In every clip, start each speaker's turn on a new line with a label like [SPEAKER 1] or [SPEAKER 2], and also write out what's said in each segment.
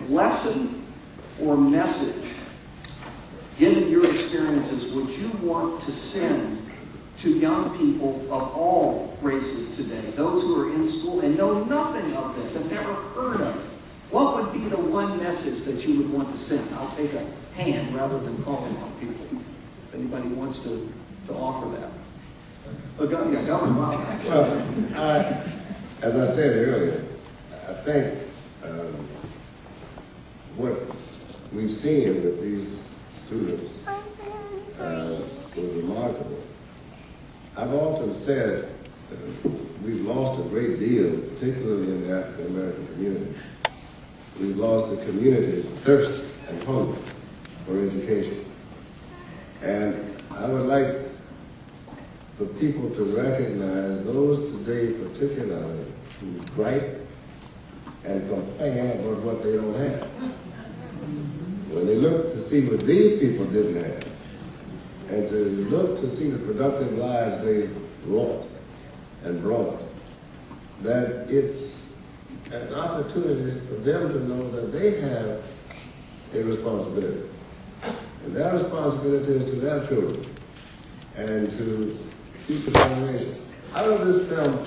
[SPEAKER 1] lesson or message, given your experiences, would you want to send to young people of all races today, those who are in school and know nothing of this, have never heard of it? What would be the one message that you would want to send? I'll take a hand rather than calling on people. If anybody wants to offer that. Governor Bob.
[SPEAKER 2] Well, as I said earlier, I think what we've seen with these students was remarkable. I've often said we've lost a great deal, particularly in the African American community. We've lost a community thirst and hunger for education. And I would like for people to recognize those today particularly who gripe and complain about what they don't have. When they look to see what these people didn't have, and to look to see the productive lives they wrought and brought, that it's an opportunity for them to know that they have a responsibility. And that responsibility is to their children and to future generations. Out of this film,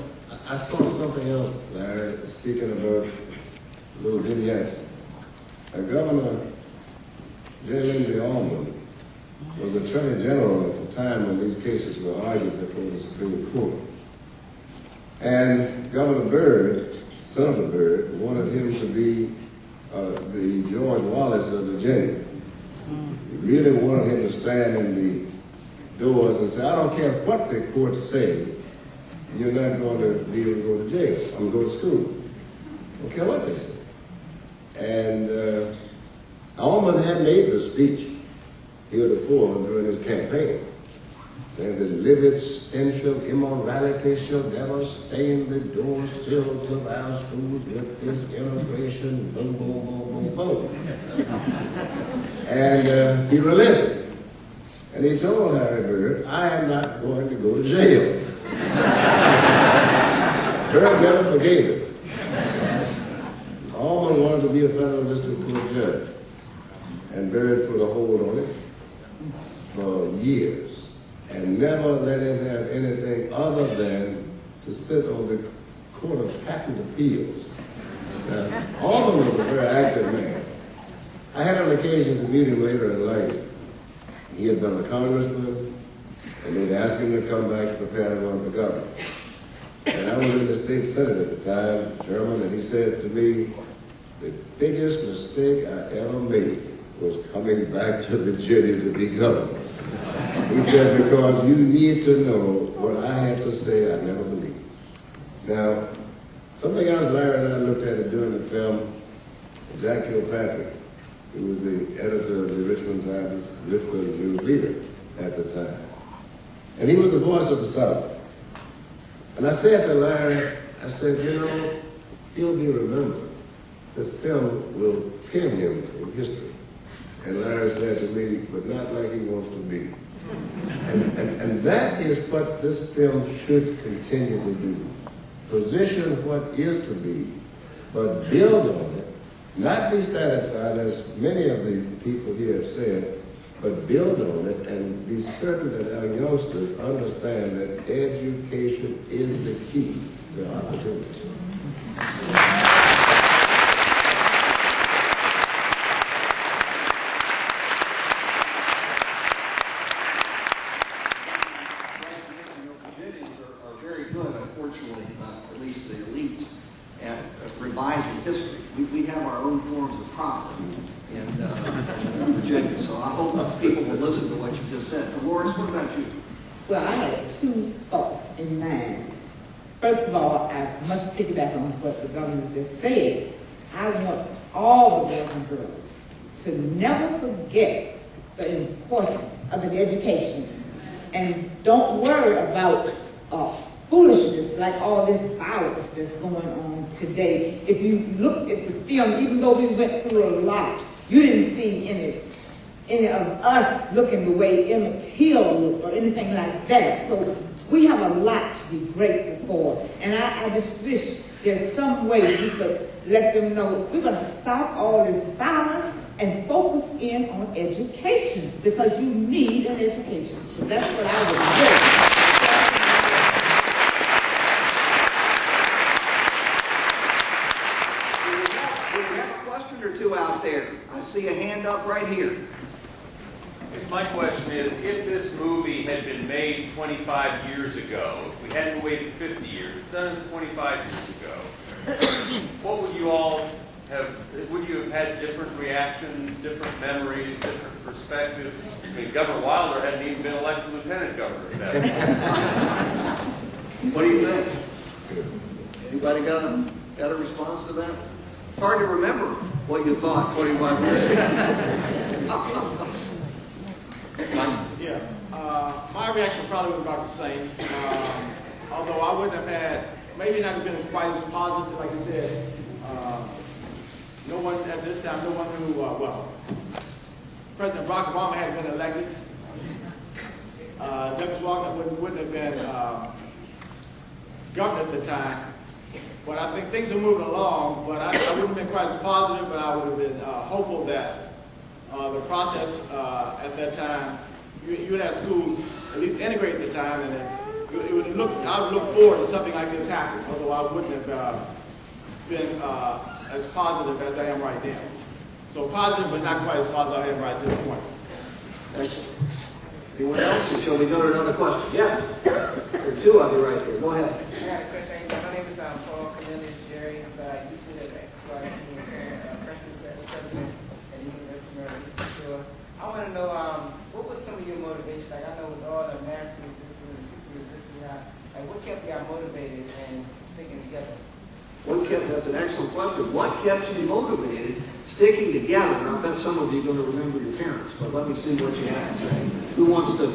[SPEAKER 2] I saw something else, Larry, speaking about little vignettes. Governor J. Lindsay Almond was Attorney General at the time when these cases were argued before the Supreme Court. And Governor Byrd, Senator Byrd, wanted him to be the George Wallace of Virginia. He really wanted him to stand in the doors and say, I don't care what the court say, you're not going to be able to go to jail. I'm going to go to school. I don't care what they say. And Almond had made the speech heretofore during his campaign, saying that livid stench of immorality shall never stain the door sills of our schools with this immigration, boom, boom, boom, boom, boom. And he relented. And he told Harry Byrd, I am not going to go to jail. Byrd never forgave it. Almond wanted to be a federal district court judge. And Byrd put a hold on it for years and never let him have anything other than to sit on the Court of Patent Appeals. Now, Almond was a very active man. I had an occasion to meet him later in life. He had been a congressman, and they'd asked him to come back to prepare to run for governor. And I was in the state senate at the time, Chairman, and he said to me, the biggest mistake I ever made was coming back to Virginia to be governor. He said, because you need to know what I had to say I never believed. Now, something else Larry and I looked at it during the film, Jack Kilpatrick, who was the editor of the Richmond Times, Richmond News Leader at the time. And he was the voice of the South. And I said to Larry, I said, you know, he'll be remembered. This film will pin him in history. And Larry said to me, but not like he wants to be. And that is what this film should continue to do. Position what is to be, but build on it. Not be satisfied, as many of the people here have said, but build on it and be certain that our youngsters understand that education is the key to opportunity.
[SPEAKER 1] Virginians are very good, unfortunately, at least the elite, at revising history. We have our own forms of prophet in Virginia, so I hope people will listen to what you just said. Dolores, what about you?
[SPEAKER 3] Well, I had two thoughts in mind. First of all, I must piggyback on what the governor just said. I want all the boys and girls to never forget the importance of an education. And don't worry about foolishness like all this violence that's going on today. If you look at the film, even though we went through a lot, you didn't see any of us looking the way Emmett Till looked or anything like that. So we have a lot to be grateful for. And I just wish there's some way we could let them know we're going to stop all this violence and focus in on education, because you need an education. So that's what I would do.
[SPEAKER 1] We have a question or two out there. I see a hand up right here.
[SPEAKER 4] My question is, if this movie had been made 25 years ago, if we hadn't waited 50 years, done 25 years ago, what would you all have, would you have had different reactions, different memories, different perspectives? I mean, Governor Wilder hadn't even been elected lieutenant governor at that point.
[SPEAKER 1] What do you think? Anybody got a response to that? It's hard to remember what you thought 25 years ago.
[SPEAKER 5] Yeah, my reaction probably was about the same. Although I wouldn't have had, maybe not have been quite as positive, like you said. No one at this time, no one knew, well, President Barack Obama had been elected. Douglas Walker wouldn't have been governor at the time. But I think things are moving along, but I wouldn't have been quite as positive, but I would have been hopeful that the process at that time, you would have schools at least integrate at the time, and it would look, I would look forward to something like this happening, although I wouldn't have been as positive as I am right now. So positive, but not quite as positive as I am right at this point.
[SPEAKER 1] Excellent. Anyone else? Or shall we go to another question? Yes. There are two of you right there. Go ahead.
[SPEAKER 6] I got a question. My name is Paul Cornelius Jerry. I'm the youth leader at president at the University of Eastern Shore. I want to know what was some of your motivations? Like, I know with all the mass resistance and people resisting now, like what kept y'all motivated and sticking together?
[SPEAKER 1] That's an excellent question. What kept you motivated, sticking together? I bet some of you are going to remember your parents, but let me see what you have to say. Who wants to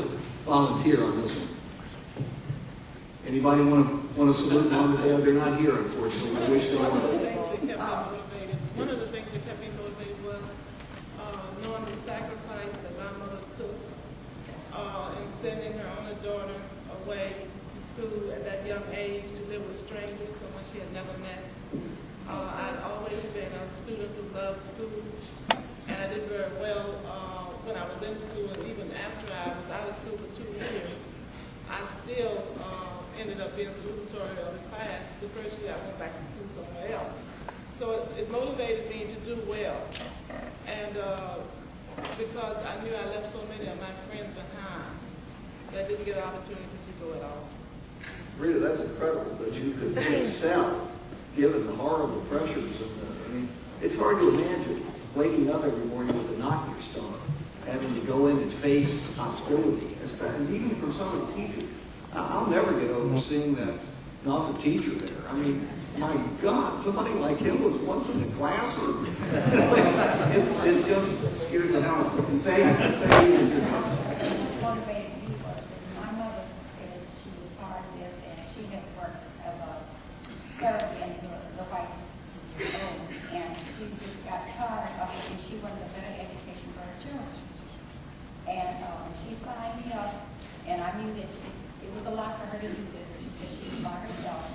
[SPEAKER 1] volunteer on this one? Anybody want to salute mom and dad? They're not here, unfortunately. I wish they were.
[SPEAKER 7] One of the things that kept me motivated was knowing the sacrifice that my mother took in sending her only daughter away to school at that young age to live with strangers, someone she had never met. I'd always been a student who loved school, and I did very well when I was in school, and even after I was out of school for 2 years, I still ended up being salutatorian of the class. The first year I went back to school somewhere else. So it motivated me to do well. And because I knew I left so many of my friends behind that didn't get an opportunity to go at all.
[SPEAKER 1] Rita, that's incredible that you could excel given the horrible pressures of I mean, it's hard to imagine waking up every morning with a knot in your stomach, having to go in and face hostility, and even from some of the teachers. I'll never get over seeing that novel teacher there. I mean, my God, somebody like him was once in the classroom. it just scared the hell out of me.
[SPEAKER 8] What motivated me was that my mother said she was tired of this, and she had worked as a servant into the white homes, and she just got tired of it, and she wanted a better education for her children. And she signed me up, and I knew that it was a lot for her to do this because she was by herself.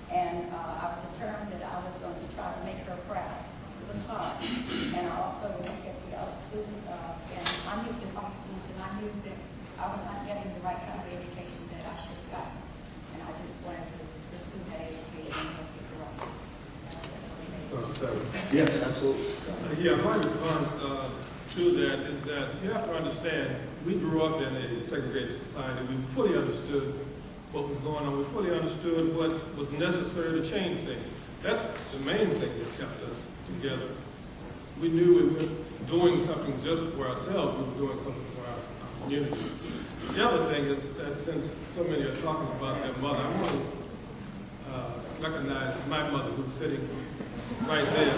[SPEAKER 8] And I was determined that I was going to try to make her proud. It was hard. And I also looked at the other students, and I knew the white students, and I knew that I was not getting the right kind of education that I should have gotten. And I just wanted to pursue that education and help people out.
[SPEAKER 1] Yes, absolutely.
[SPEAKER 9] Yeah, my response to that is that you have to understand, we grew up in a segregated society. We fully understood what was going on. We fully understood what was necessary to change things. That's the main thing that kept us together. We knew we weren't doing something just for ourselves, we were doing something for our community. The other thing is that since so many are talking about their mother, I want to recognize my mother who's sitting right there.